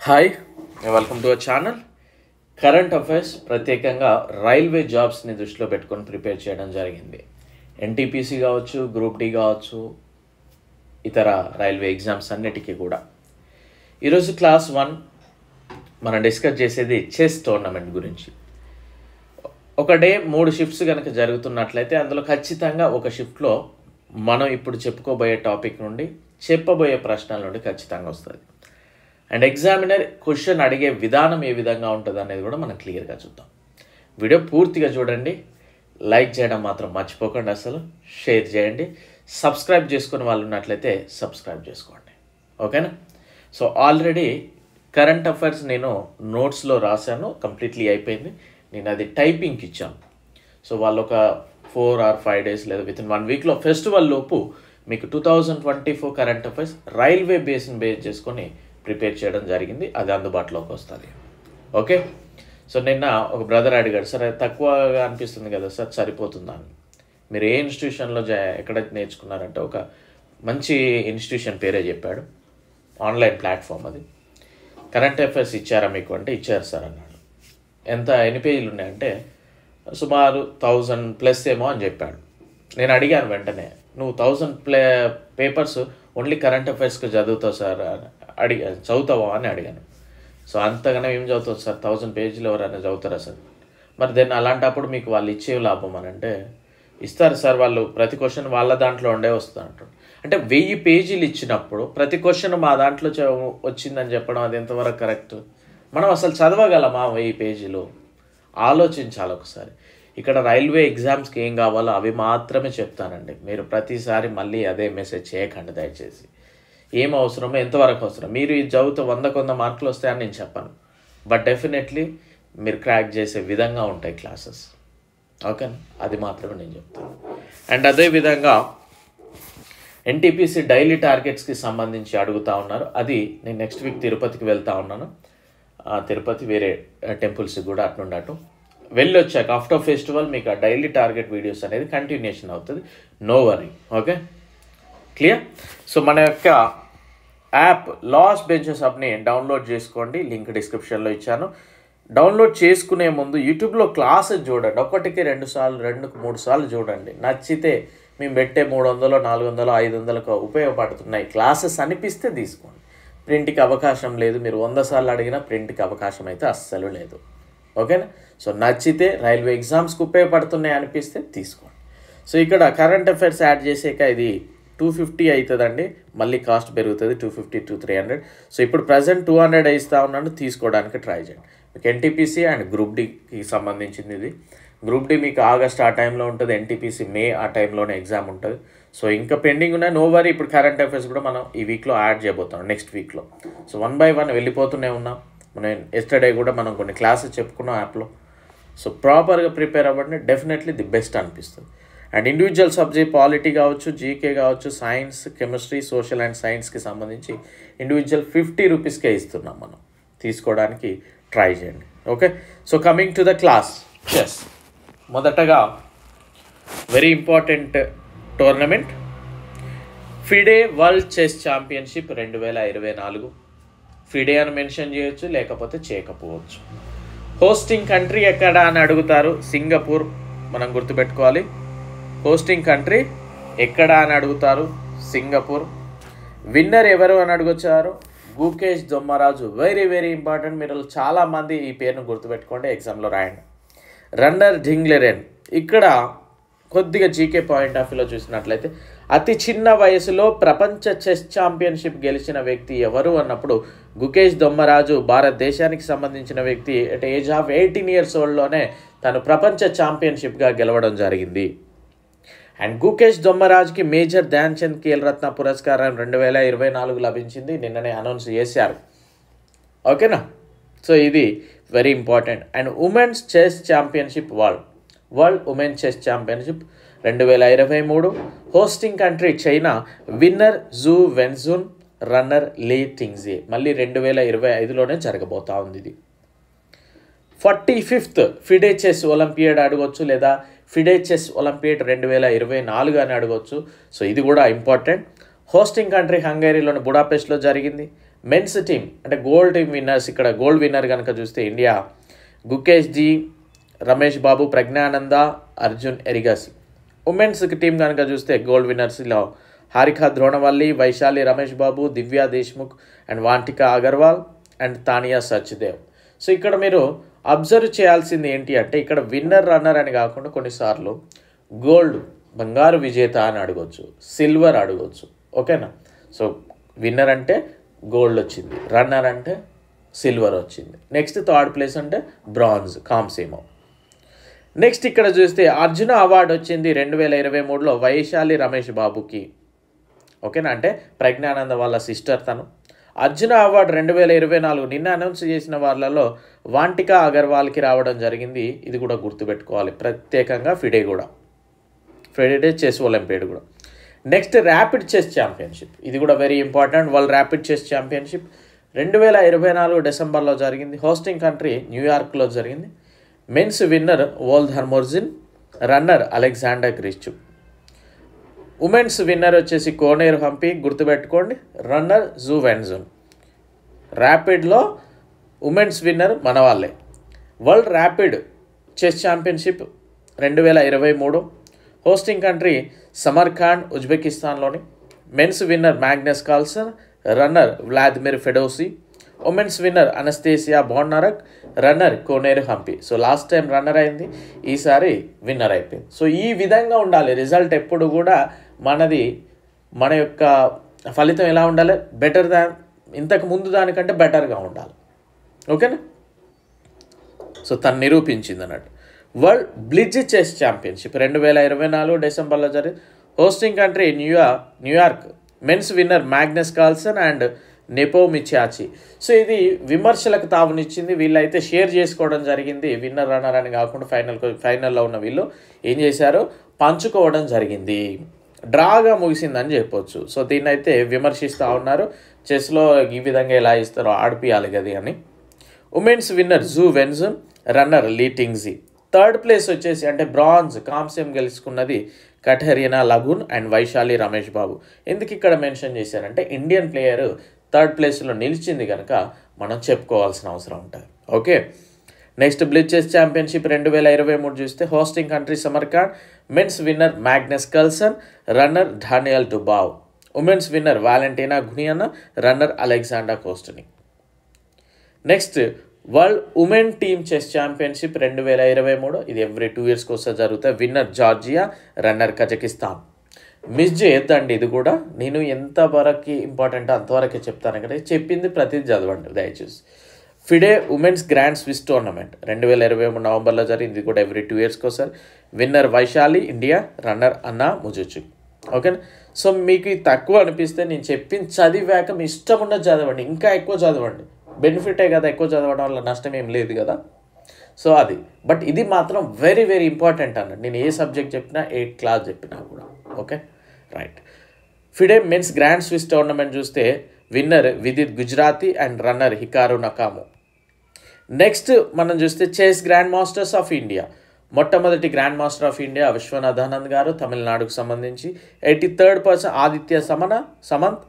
Hi, welcome to our channel. Current affairs ప్రత్యేకంగా railway జాబ్స్ని దృష్టిలో పెట్టుకొని ప్రిపేర్ చేయడం జరిగింది. ఎన్టీపీసీ కావచ్చు, గ్రూప్ డి కావచ్చు, ఇతర రైల్వే ఎగ్జామ్స్ అన్నిటికీ కూడా. ఈరోజు క్లాస్ 1 మనం డిస్కస్ చేసేది చెస్ టోర్నమెంట్ గురించి. ఒక డే 3 షిఫ్ట్స్ కనుక జరుగుతున్నట్లయితే అందులో ఖచ్చితంగా ఒక షిఫ్ట్లో మనం ఇప్పుడు చెప్పుకోబోయే టాపిక్ నుండి చెప్పబోయే ప్రశ్నల నుండి ఖచ్చితంగా వస్తుంది. అండ్ ఎగ్జామినర్ క్వశ్చన్ అడిగే విధానం ఏ విధంగా ఉంటుంది అనేది కూడా మనం క్లియర్గా చూద్దాం. వీడియో పూర్తిగా చూడండి, లైక్ చేయడం మాత్రం మర్చిపోకండి, అసలు షేర్ చేయండి. సబ్స్క్రైబ్ చేసుకునే వాళ్ళు ఉన్నట్లయితే సబ్స్క్రైబ్ చేసుకోండి, ఓకేనా? సో ఆల్రెడీ కరెంట్ అఫైర్స్ నేను నోట్స్లో రాశాను, కంప్లీట్లీ అయిపోయింది. నేను అది టైపింగ్కి ఇచ్చాను. సో వాళ్ళు ఒక 4 or 5 days లేదా విత్ ఇన్ 1 weekలో ఫెస్టివల్ లోపు మీకు 2024 కరెంట్ అఫైర్స్ రైల్వే బేస్ని బేస్ చేసుకొని ప్రిపేర్ చేయడం జరిగింది. అది అందుబాటులోకి వస్తుంది, ఓకే? సో నిన్న ఒక బ్రదర్ అడిగాడు, సార్ అది తక్కువగా అనిపిస్తుంది కదా సార్, సరిపోతుందా అని. మీరు ఏ ఇన్స్టిట్యూషన్లో ఎక్కడ నేర్చుకున్నారంటే ఒక మంచి ఇన్స్టిట్యూషన్ పేరే చెప్పాడు. ఆన్లైన్ ప్లాట్ఫామ్ అది. కరెంట్ అఫైర్స్ ఇచ్చారా మీకు అంటే ఇచ్చారు సార్ అన్నాడు. ఎన్ని పేజీలు ఉన్నాయంటే సుమారు 1000+ ఏమో అని చెప్పాడు. నేను అడిగాను వెంటనే, నువ్వు 1000 పేపర్స్ ఓన్లీ కరెంట్ అఫైర్స్కి చదువుతావు సార్ చదువుతావా అని అడిగాను. సో అంతగానే ఏం చదువుతావు సార్, 1000 పేజీలు ఎవరైనా చదువుతారా సార్? మరి దాన్ని అలాంటప్పుడు మీకు వాళ్ళు ఇచ్చే లాభం అని అంటే, ఇస్తారు సార్ వాళ్ళు, ప్రతి క్వశ్చన్ వాళ్ళ దాంట్లో ఉండే వస్తుంది అంటారు. అంటే 1000 పేజీలు ఇచ్చినప్పుడు ప్రతి క్వశ్చన్ మా దాంట్లో వచ్చిందని చెప్పడం అది ఎంతవరకు కరెక్ట్? మనం అసలు చదవగలమా 1000 పేజీలు? ఆలోచించాలి ఒకసారి. ఇక్కడ రైల్వే ఎగ్జామ్స్కి ఏం కావాలో అవి మాత్రమే చెప్తానండి. మీరు ప్రతిసారి మళ్ళీ అదే మెసేజ్ చేయకండి దయచేసి. ఏం అవసరమో, ఎంతవరకు అవసరం, మీరు ఇది చదివితే 100 మార్కులు వస్తాయని నేను చెప్పాను. బట్ డెఫినెట్లీ మీరు క్రాక్ చేసే విధంగా ఉంటాయి క్లాసెస్, ఓకేనా? అది మాత్రమే నేను చెప్తాను. అండ్ అదేవిధంగా ఎన్టీపీసీ డైలీ టార్గెట్స్కి సంబంధించి అడుగుతూ ఉన్నారు. అది నేను నెక్స్ట్ వీక్ తిరుపతికి వెళ్తూ ఉన్నాను. తిరుపతి వేరే టెంపుల్స్కి కూడా అటు వెళ్ళొచ్చాక ఆఫ్టర్ ఫెస్టివల్ మీకు ఆ డైలీ టార్గెట్ వీడియోస్ అనేది కంటిన్యూషన్ అవుతుంది. No worry, okay? Clear? So మన యొక్క యాప్ లాస్ట్ బెంచెస్ యాప్ని డౌన్లోడ్ చేసుకోండి, లింక్ డిస్క్రిప్షన్లో ఇచ్చాను. డౌన్లోడ్ చేసుకునే ముందు యూట్యూబ్లో క్లాసెస్ చూడండి. 1కి 2 సార్లు, 2కి 3 సార్లు చూడండి. నచ్చితే మేము పెట్టే 300, 400, 500కు ఉపయోగపడుతున్నాయి క్లాసెస్ అనిపిస్తే తీసుకోండి. ప్రింట్కి అవకాశం లేదు. మీరు 100 సార్లు అడిగినా ప్రింట్కి అవకాశం అయితే అస్సలు లేదు, ఓకేనా? సో నచ్చితే రైల్వే ఎగ్జామ్స్కి ఉపయోగపడుతున్నాయి అనిపిస్తే తీసుకోండి. సో ఇక్కడ కరెంట్ అఫైర్స్ యాడ్ చేసాక ఇది 250 అవుతుందండి. మళ్ళీ కాస్ట్ పెరుగుతుంది 250 to 300. సో ఇప్పుడు ప్రజెంట్ 200 ఇస్తూ ఉన్నాను, తీసుకోవడానికి ట్రై చేయండి. మీకు ఎన్టీపీసీ అండ్ గ్రూప్ డికి సంబంధించింది ఇది. గ్రూప్ డి మీకు ఆగస్ట్ ఆ టైంలో ఉంటుంది, ఎన్టీపీసీ మే ఆ టైంలోనే ఎగ్జామ్ ఉంటుంది. సో ఇంకా పెండింగ్ ఉన్నాయి, నో వరీ. ఇప్పుడు కరెంట్ అఫైర్స్ కూడా మనం ఈ వీక్లో యాడ్ చేయబోతున్నాం, నెక్స్ట్ వీక్లో. సో 1 by 1 వెళ్ళిపోతూనే ఉన్నాం. మనం ఎస్టర్డే కూడా మనం కొన్ని క్లాసెస్ చెప్పుకున్నాం యాప్లో. సో ప్రాపర్గా ప్రిపేర్ అవ్వండి, డెఫినెట్లీ ది బెస్ట్ అనిపిస్తుంది. అండ్ ఇండివిజువల్ సబ్జెక్ట్ పాలిటీ కావచ్చు, జీకే కావచ్చు, సైన్స్, కెమిస్ట్రీ, సోషల్ అండ్ సైన్స్కి సంబంధించి ఇండివిజువల్ 50 రూపీస్కే ఇస్తున్నాం. మనం తీసుకోవడానికి ట్రై చేయండి, okay? So coming to the class chess. మొదటగా very important tournament FIDE world chess championship 2024. FIDE అని మెన్షన్ చేయొచ్చు, లేకపోతే చేయకపోవచ్చు. హోస్టింగ్ కంట్రీ ఎక్కడ అని అడుగుతారు, సింగపూర్ మనం గుర్తుపెట్టుకోవాలి. హోస్టింగ్ కంట్రీ ఎక్కడ అని అడుగుతారు, సింగపూర్. విన్నర్ ఎవరు అని అడుగుతారు, Gukesh Dommaraju. Very very important. మీరు చాలామంది ఈ పేరును గుర్తుపెట్టుకోండి, ఎగ్జామ్లో రాయండి. రన్నర్ డింగ్లెరెన్. ఇక్కడ కొద్దిగా జీకే పాయింట్ ఆఫ్ వ్యూలో చూసినట్లయితే అతి చిన్న వయసులో ప్రపంచ చెస్ ఛాంపియన్షిప్ గెలిచిన వ్యక్తి ఎవరు అన్నప్పుడు గుకేష్ దొమ్మరాజు భారతదేశానికి సంబంధించిన వ్యక్తి. అట్ ఏజ్ ఆఫ్ 18 years oldలోనే తను ప్రపంచ ఛాంపియన్షిప్గా గెలవడం జరిగింది. అండ్ గుకేష్ దొమ్మరాజుకి మేజర్ ధ్యాన్ చంద్ ఖేల్ రత్న పురస్కారం 2024 లభించింది. నిన్ననే అనౌన్స్ చేశారు, ఓకేనా? సో ఇది very important. And women's chess championship world women chess championship 2023. Hosting country China. Winner Ju Wenjun, runner Lei Tingjie. మళ్ళీ 2025లోనే జరగబోతా ఉంది ఇది. 45th ఫిడే చెస్ ఒలింపియాడ్ అడగవచ్చు, లేదా ఫిడే చెస్ ఒలింపియాడ్ 2024 అని అడగవచ్చు. సో ఇది కూడా ఇంపార్టెంట్. హోస్టింగ్ కంట్రీ హంగరీలోని బుడాపెస్ట్లో జరిగింది. మెన్స్ టీమ్ అంటే గోల్డ్ టీమ్ విన్నర్స్, ఇక్కడ గోల్డ్ విన్నర్ కనుక చూస్తే India Gukesh ji, Ramesh Babu, Praggnanandhaa, Arjun Erigaisi. Women's team కనుక చూస్తే గోల్డ్ విన్నర్స్లో Harika Dronavalli, Vaishali Ramesh Babu, Divya Deshmukh and Vantika Agarwal and Tania Sachdev. So ఇక్కడ మీరు అబ్జర్వ్ చేయాల్సింది ఏంటి అంటే ఇక్కడ విన్నర్ రన్నర్ అని కాకుండా కొన్నిసార్లు గోల్డ్ బంగారు విజేత అని అడగవచ్చు, సిల్వర్ అడగవచ్చు. ఓకేనా? సో విన్నర్ అంటే గోల్డ్ వచ్చింది, రన్నర్ అంటే సిల్వర్ వచ్చింది. నెక్స్ట్ థర్డ్ ప్లేస్ అంటే బ్రాంజ్, కాంస్యమో. నెక్స్ట్ ఇక్కడ చూస్తే అర్జున అవార్డు వచ్చింది 2023లో వైశాలి రమేష్ బాబుకి. ఓకేనా? అంటే ప్రజ్ఞానంద వాళ్ళ సిస్టర్ తను. అర్జున అవార్డు 2024 నిన్న అనౌన్స్ చేసిన వాళ్ళలో వాంటికా అగర్వాల్కి రావడం జరిగింది. ఇది కూడా గుర్తుపెట్టుకోవాలి ప్రత్యేకంగా. ఫిడే చెస్ ఒలింపియాడ్ కూడా. నెక్స్ట్ ర్యాపిడ్ చెస్ ఛాంపియన్షిప్, ఇది కూడా very important. World rapid chess championship 2024 డిసెంబర్లో జరిగింది. హోస్టింగ్ కంట్రీ న్యూయార్క్లో జరిగింది. Men's winner Volodar Murzin, runner Alexander Grischuk. Women's winner వచ్చేసి కోనేరు హంపి, గుర్తుపెట్టుకోండి, రన్నర్ జూ వెన్జున్. ర్యాపిడ్లో ఉమెన్స్ విన్నర్ మన వాళ్ళే. World rapid chess championship 2023, hosting country Samarkand, ఉజ్బెకిస్తాన్లోని. Men's winner Magnus Carlsen, runner Vladimir Fedoseev. Women's winner Anastasia Bodnaruk, runner కోనేరు Hampi. So last time runner అయింది, ఈసారి winner అయిపోయింది. So ఈ విధంగా ఉండాలి రిజల్ట్. ఎప్పుడు కూడా మన యొక్క ఫలితం ఎలా ఉండాలి? బెటర్ దాన్, ఇంతకు ముందు దానికంటే బెటర్గా ఉండాలి. ఓకేనా? సో తను నిరూపించింది అన్నట్టు. వరల్డ్ బ్లిడ్జ్ చెస్ ఛాంపియన్షిప్ 2024 డిసెంబర్లో జరిగింది. Hosting country New York. Men's winner Magnus Carlsen and Nepomniachtchi. So ఇది విమర్శలకు తావునిచ్చింది. వీళ్ళైతే షేర్ చేసుకోవడం జరిగింది. విన్నర్ రన్నర్ అని కాకుండా ఫైనల్లో ఉన్న వీళ్ళు ఏం చేశారు? పంచుకోవడం జరిగింది. డ్రాగా ముగిసిందని చెప్పొచ్చు. సో దీన్ని అయితే విమర్శిస్తూ ఉన్నారు. చెస్లో ఈ విధంగా ఎలా ఇస్తారో ఆడిపియాలి కదా అని. Women's winner Ju Wenjun, runner లీ టింగ్జీ. థర్డ్ ప్లేస్ వచ్చేసి అంటే బ్రాంజ్, కాంస్యం గెలుచుకున్నది కఠరియనా లగున్ అండ్ వైశాలి రమేష్ బాబు. ఎందుకు ఇక్కడ మెన్షన్ చేశారంటే ఇండియన్ ప్లేయర్ థర్డ్ ప్లేస్లో నిలిచింది కనుక మనం చెప్పుకోవాల్సిన అవసరం ఉంటుంది. Okay. Next blitz chess championship 2023 చూస్తే hosting country Samarkand. Men's winner Magnus Carlsen, runner Daniel Dubov. Women's winner Valentina Gunina, runner Alexandra Kosteniuk. Next world women team chess championship 2023, ఇది every 2 yearsకి వస్తే జరుగుతాయి. Winner Georgia, runner Kazakhstan. Miss చేయొద్దండి, ఇది కూడా నేను ఎంతవరకు ఇంపార్టెంట్ అంతవరకే చెప్తాను. ఇక్కడ చెప్పింది ప్రతిదీ చదవండి దయచేసి. FIDE women's grand swiss tournament 2023 నవంబర్లో జరిగింది. ఇది కూడా ఎవ్రీ 2 yearsకి వస్తారు. విన్నర్ వైశాలి ఇండియా, రన్నర్ అన్నా ముజుచుక్. ఓకేనా? సో మీకు తక్కువ అనిపిస్తే నేను చెప్పింది చదివాక మీ ఇష్టం ఉన్నది చదవండి, ఇంకా ఎక్కువ చదవండి. బెనిఫిటే కదా, ఎక్కువ చదవడం వల్ల నష్టం ఏం లేదు కదా. సో అది, బట్ ఇది మాత్రం వెరీ వెరీ ఇంపార్టెంట్ అన్నట్టు. నేను ఏ సబ్జెక్ట్ చెప్పినా, ఏ క్లాస్ చెప్పినా కూడా. Okay, right. FIDE men's grand swiss tournament చూస్తే winner Vidit Gujrathi and runner Hikaru Nakamura. Next మనం చూస్తే chess grandmasters of India. మొట్టమొదటి grandmaster of India Viswanathan Anand garu, తమిళనాడుకు సంబంధించి. 83rd person Aditya Samant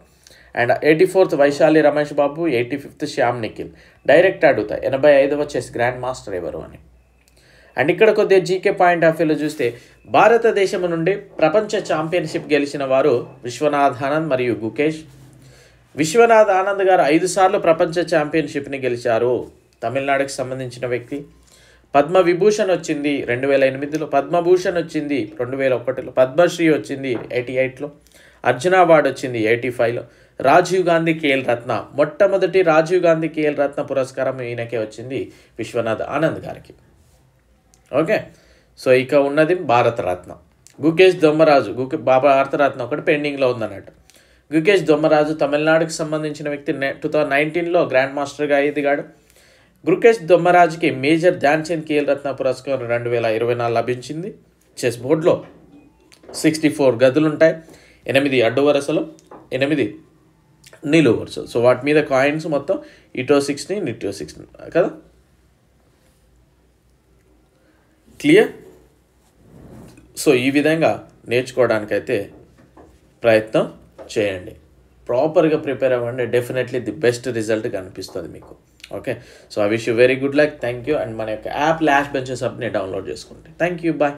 and 84th Vaishali Ramesh Babu, 85th Shyam Nikhil. Direct అడుగుతా 85వ చెస్ గ్రాండ్ మాస్టర్ ఎవరు అని. అండ్ ఇక్కడ కొద్దిగా జీకే పాయింట్ ఆఫ్ వ్యూలో చూస్తే భారతదేశం నుండి ప్రపంచ ఛాంపియన్షిప్ గెలిచిన వారు విశ్వనాథ్ ఆనంద్ మరియు గుకేష్. విశ్వనాథ్ ఆనంద్ గారు 5 సార్లు ప్రపంచ ఛాంపియన్షిప్ని గెలిచారు. తమిళనాడుకి సంబంధించిన వ్యక్తి. పద్మవిభూషణ్ వచ్చింది 2008లో, పద్మభూషణ్ వచ్చింది 2001లో, పద్మశ్రీ వచ్చింది 88లో, అర్జున అవార్డు వచ్చింది 85లో. రాజీవ్ గాంధీ ఖేల్ రత్న, మొట్టమొదటి రాజీవ్ గాంధీ ఖేల్ రత్న పురస్కారం ఈయనకే వచ్చింది, విశ్వనాథ్ ఆనంద్ గారికి. ఓకే, సో ఇక ఉన్నది భారతరత్న. గుకేష్ దొమ్మరాజు, భారతరత్న ఒకటి పెండింగ్లో ఉందన్నట్టు. గుకేష్ దొమ్మరాజు తమిళనాడుకి సంబంధించిన వ్యక్తి. 2019లో గ్రాండ్ మాస్టర్గా ఎదిగాడు. గుకేష్ దొమ్మరాజుకి మేజర్ ధ్యాన్చంద్ ఖేల్ రత్న పురస్కారం 2024 లభించింది. చెస్ బోర్డులో 64 గదులు ఉంటాయి, 8 అడ్డు వరుసలు, 8 నిలువు వరుసలు. సో వాటి మీద కాయిన్స్ మొత్తం ఇటో 16 ఇటో 16 కదా. క్లియర్? సో ఈ విధంగా నేర్చుకోవడానికైతే ప్రయత్నం చేయండి. ప్రాపర్గా ప్రిపేర్ అవ్వండి, డెఫినెట్లీ ది బెస్ట్ రిజల్ట్ కనిపిస్తుంది మీకు. Okay, so I wish you very good luck. Thank you. And మన యొక్క యాప్ లాస్ట్ బెంచెస్ అప్ని డౌన్లోడ్ చేసుకోండి. Thank you, bye.